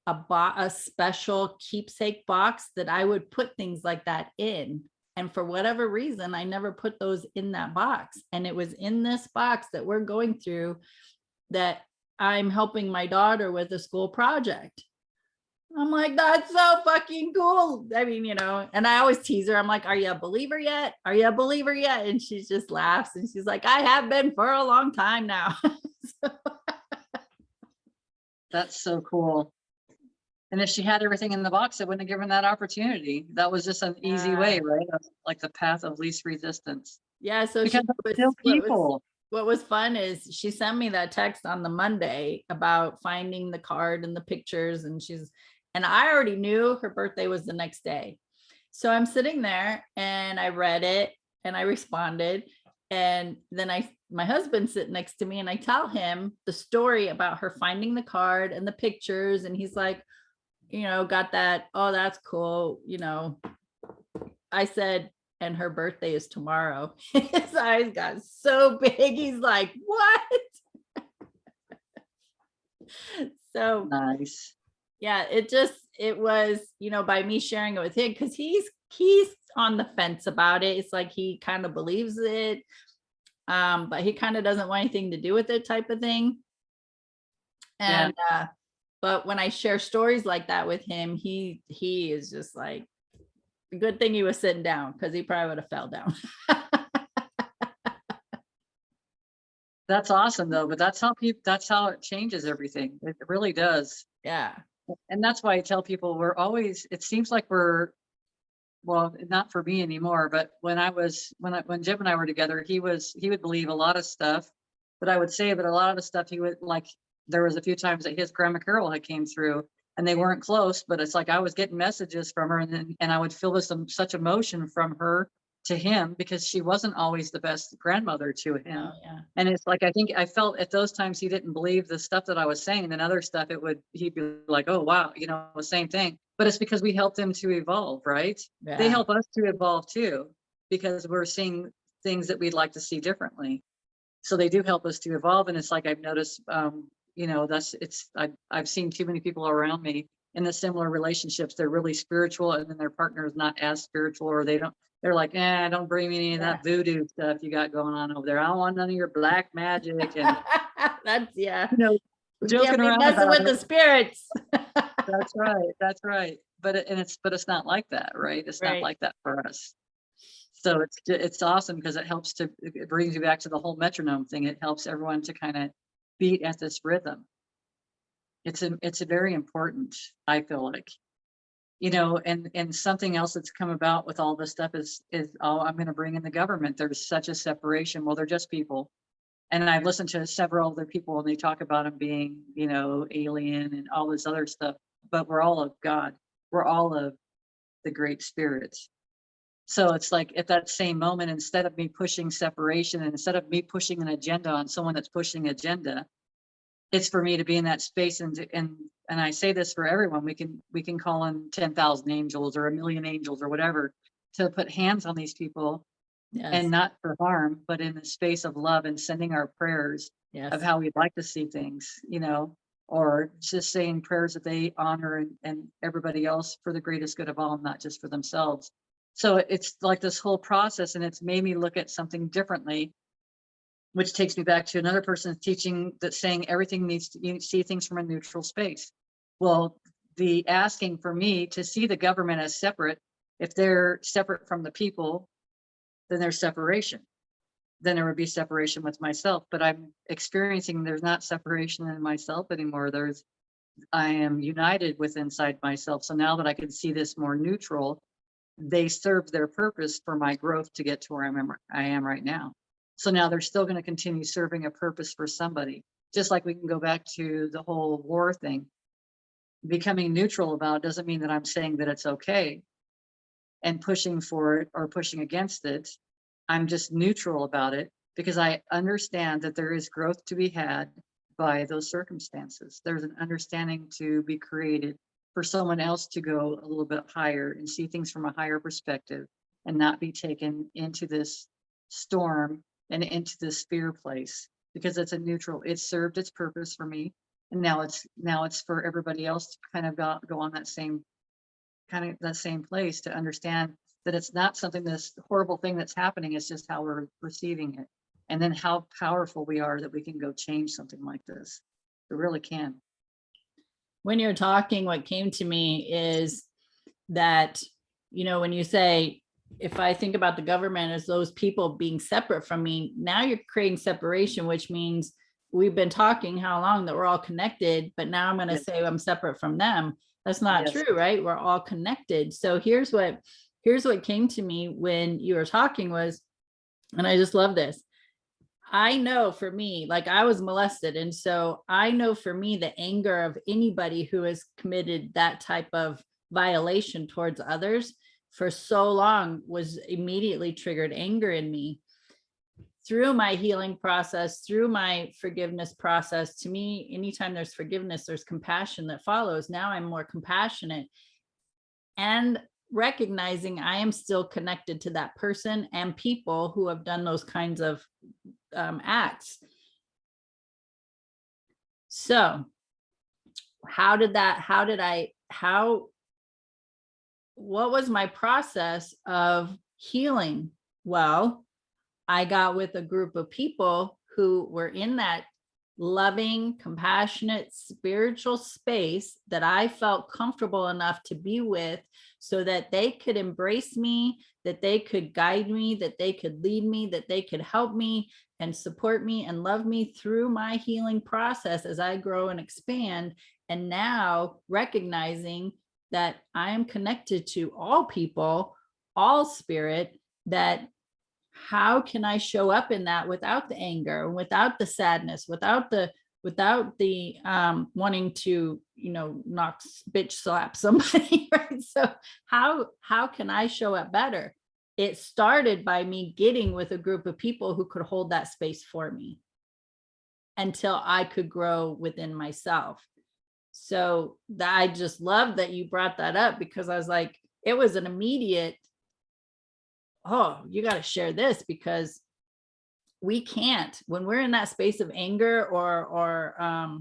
a special keepsake box that I would put things like that in. And for whatever reason, I never put those in that box. And it was in this box that we're going through that I'm helping my daughter with a school project. I'm like, that's so fucking cool. I mean, and I always tease her. I'm like, are you a believer yet? Are you a believer yet? And she just laughs and she's like, I have been for a long time now. So, That's so cool. And if she had everything in the box, it wouldn't have given that opportunity. That was just an easy way, right? Like the path of least resistance. yeah. So Because they're still people. what was fun is she sent me that text on the Monday about finding the card and the pictures, and I already knew her birthday was the next day. So I'm sitting there and I read it and I responded. And then my husband sitting next to me and I tell him the story about her finding the card and the pictures. And he's like, got that. Oh, that's cool. I said, and her birthday is tomorrow. His eyes got so big. He's like, what? So Nice. yeah, it was, by me sharing it with him, because he's on the fence about it. It's like he kind of believes it, but he kind of doesn't want anything to do with it, type of thing. And but when I share stories like that with him, he is just like, good thing he was sitting down, because he probably would have fell down. That's awesome though, but that's how it changes everything. It really does. Yeah. And that's why I tell people it seems like well, not for me anymore, but when Jim and I were together, he would believe a lot of stuff, but I would say that a lot of the stuff he would like, there was a few times that his grandma Carol had came through and they weren't close, but it's like I was getting messages from her and I would feel such emotion from her to him because she wasn't always the best grandmother to him. Oh, yeah. And it's like, I think I felt at those times he didn't believe the stuff that I was saying, and other stuff he'd be like, oh, wow, the same thing. But it's because we helped them to evolve, right? Yeah. They help us to evolve too, because we're seeing things that we'd like to see differently. So they do help us to evolve. And it's like, I've noticed, I've seen too many people around me in the similar relationships. They're really spiritual and then their partner is not as spiritual, or they're like, don't bring me any of that voodoo stuff you got going on over there. I don't want none of your black magic and that's joking around messing with the spirits. That's right. But it's not like that, right? It's not like that for us. So it's awesome because it brings you back to the whole metronome thing. It helps everyone to kind of beat at this rhythm. It's a very important, I feel like, and something else that's come about with all this stuff is I'm going to bring in the government. There's such a separation. Well, they're just people. And I've listened to several other people and they talk about them being, alien and all this other stuff, but we're all of God. We're all of the great spirits. So it's like at that same moment, instead of me pushing separation and instead of me pushing an agenda on someone that's pushing agenda, it's for me to be in that space. And I say this for everyone, we can call in 10,000 angels or 1,000,000 angels or whatever to put hands on these people. Yes. And not for harm, but in the space of love and sending our prayers of how we'd like to see things, or just saying prayers that they honor and everybody else for the greatest good of all, not just for themselves. So it's like this whole process, and it's made me look at something differently, which takes me back to another person's teaching that's saying everything you see things from a neutral space. Well, the asking for me to see the government as separate, if they're separate from the people, then there's separation. Then there would be separation with myself, but I'm experiencing there's not separation in myself anymore. I am united with inside myself. So now that I can see this more neutral, they serve their purpose for my growth to get to where I am right now. So now they're still going to continue serving a purpose for somebody. Just like we can go back to the whole war thing. Becoming neutral about it doesn't mean that I'm saying that it's okay and pushing for it or pushing against it. I'm just neutral about it because I understand that there is growth to be had by those circumstances. There's an understanding to be created for someone else to go a little bit higher and see things from a higher perspective and not be taken into this storm and into this fear place, because it's a neutral, it served its purpose for me. And now it's for everybody else to kind of go on that same place to understand that it's not something, this horrible thing that's happening, it's just how we're receiving it and then how powerful we are that we can go change something like this. We really can. When you're talking, what came to me is that, you know, when you say, if I think about the government as those people being separate from me, now you're creating separation, which means we've been talking how long that we're all connected, but now I'm going to Yes. say I'm separate from them. That's not Yes. true, right? We're all connected. So here's what came to me when you were talking was, and I just love this. I know for me, like I was molested. And so I know for me, the anger of anybody who has committed that type of violation towards others for so long was immediately triggered anger in me. Through my healing process, through my forgiveness process, to me, anytime there's forgiveness, there's compassion that follows. Now I'm more compassionate and recognizing I am still connected to that person and people who have done those kinds of acts. So what was my process of healing? Well, I got with a group of people who were in that loving, compassionate, spiritual space that I felt comfortable enough to be with so that they could embrace me, that they could guide me, that they could lead me, that they could help me and support me and love me through my healing process as I grow and expand. And now recognizing that I am connected to all people, all spirit, that how can I show up in that without the anger, without the sadness, without the wanting to, you know, bitch slap somebody, right? So how can I show up better? It started by me getting with a group of people who could hold that space for me until I could grow within myself. So I just love that you brought that up, because I was like, it was an immediate, oh, you got to share this, because we can't, when we're in that space of anger or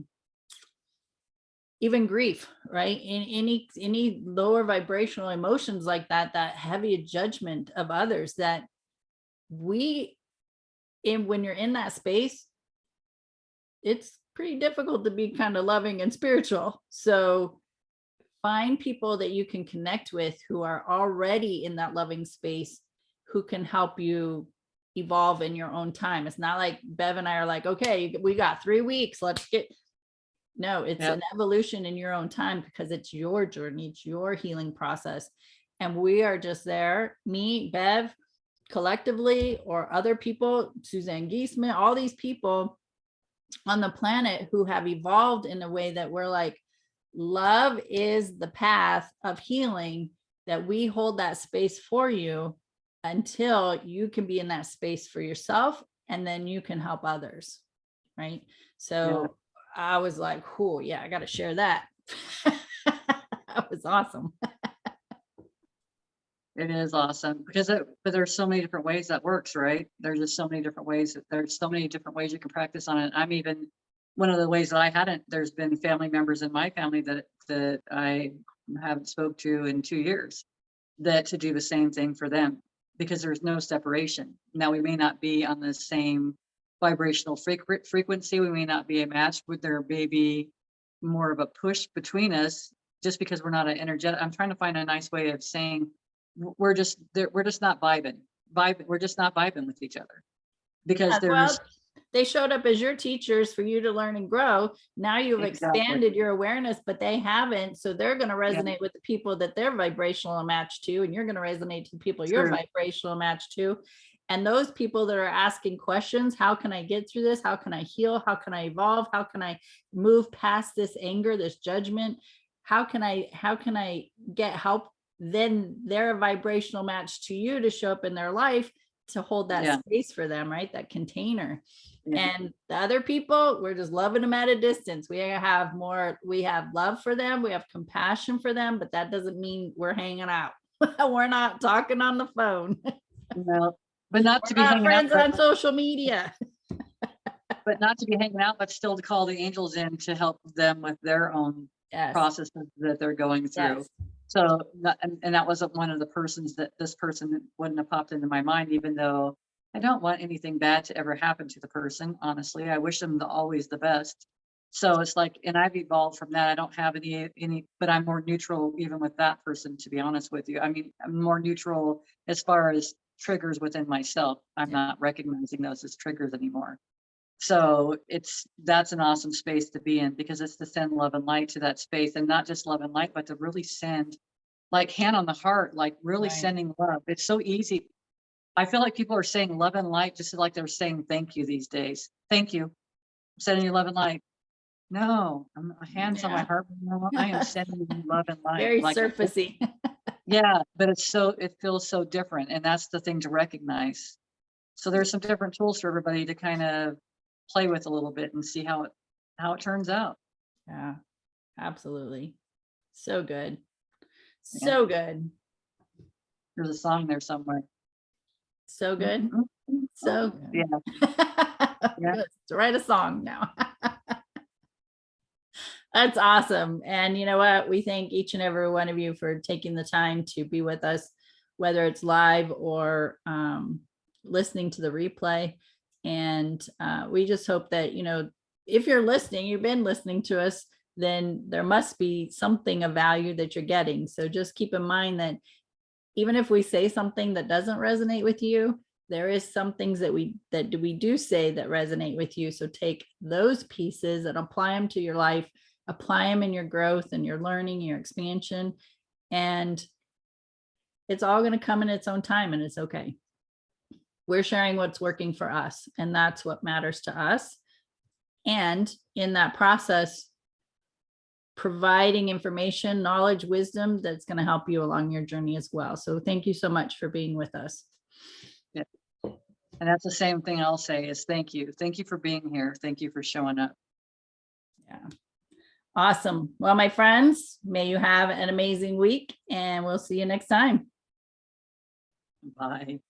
even grief, right? In any lower vibrational emotions like that heavy judgment of others, that when you're in that space, it's pretty difficult to be kind of loving and spiritual. So find people that you can connect with who are already in that loving space, who can help you evolve in your own time. It's not like Bev and I are like, okay, we got 3 weeks, let's get. No, it's an evolution in your own time, because it's your journey, it's your healing process. And we are just there, me, Bev, collectively, or other people, Suzanne Giesman, all these people on the planet who have evolved in a way that we're like, love is the path of healing, that we hold that space for you until you can be in that space for yourself, and then you can help others, right? So I was like, cool, yeah, I got to share that. That was awesome. It is awesome, because but there's so many different ways that works, right? There's just so many different ways. There's so many different ways you can practice on it. I'm even, one of the ways that I hadn't, there's been family members in my family that I haven't spoke to in 2 years, that to do the same thing for them, because there's no separation. Now, we may not be on the same vibrational frequency. We may not be a match, but there may be more of a push between us, just because we're not an energetic. I'm trying to find a nice way of saying we're just not vibing. We're just not vibing with each other, because Well, they showed up as your teachers for you to learn and grow. Now you've expanded your awareness, but they haven't. So they're going to resonate with the people that they're vibrational match to, and you're going to resonate to the people you're vibrational match to. And those people that are asking questions, how can I get through this? How can I heal? How can I evolve? How can I move past this anger, this judgment? How can I get help? Then they're a vibrational match to you to show up in their life, to hold that space for them, right? That container. And the other people, we're just loving them at a distance. We have love for them. We have compassion for them, but that doesn't mean we're hanging out. We're not talking on the phone. No, but not to be not hanging friends out on social media. But not to be hanging out, but still to call the angels in to help them with their own processes that they're going through. So, and that wasn't one of the persons that this person wouldn't have popped into my mind, even though I don't want anything bad to ever happen to the person, honestly. I wish them always the best. So it's like, and I've evolved from that. I don't have any, but I'm more neutral even with that person, to be honest with you. I mean, I'm more neutral as far as triggers within myself. I'm Yeah. not recognizing those as triggers anymore. So that's an awesome space to be in, because it's to send love and light to that space, and not just love and light, but to really send, like, hand on the heart, like really Right. sending love. It's so easy. I feel like people are saying love and light just like they're saying thank you these days. Thank you. I'm sending you love and light. No, I'm hands on my Yeah. heart. No, I am sending you love and light. Very Like, surfacey. yeah, but it feels so different. And that's the thing to recognize. So there's some different tools for everybody to kind of play with a little bit and see how it turns out. Yeah, absolutely. So good. Yeah. So good. There's a song there somewhere. So good. Mhm. So good. Yeah. Yeah. Good. To write a song now. That's awesome. And you know what? We thank each and every one of you for taking the time to be with us, whether it's live or listening to the replay. And we just hope that, you know, if you're listening, you've been listening to us, then there must be something of value that you're getting. So just keep in mind that even if we say something that doesn't resonate with you, there is some things that we do say that resonate with you. So take those pieces and apply them to your life, apply them in your growth and your learning, your expansion, and it's all going to come in its own time, and it's okay. We're sharing what's working for us, and that's what matters to us. And in that process, providing information, knowledge, wisdom that's going to help you along your journey as well. So thank you so much for being with us. Yeah. And that's the same thing I'll say is thank you. Thank you for being here. Thank you for showing up. Yeah. Awesome. Well, my friends, may you have an amazing week, and we'll see you next time. Bye.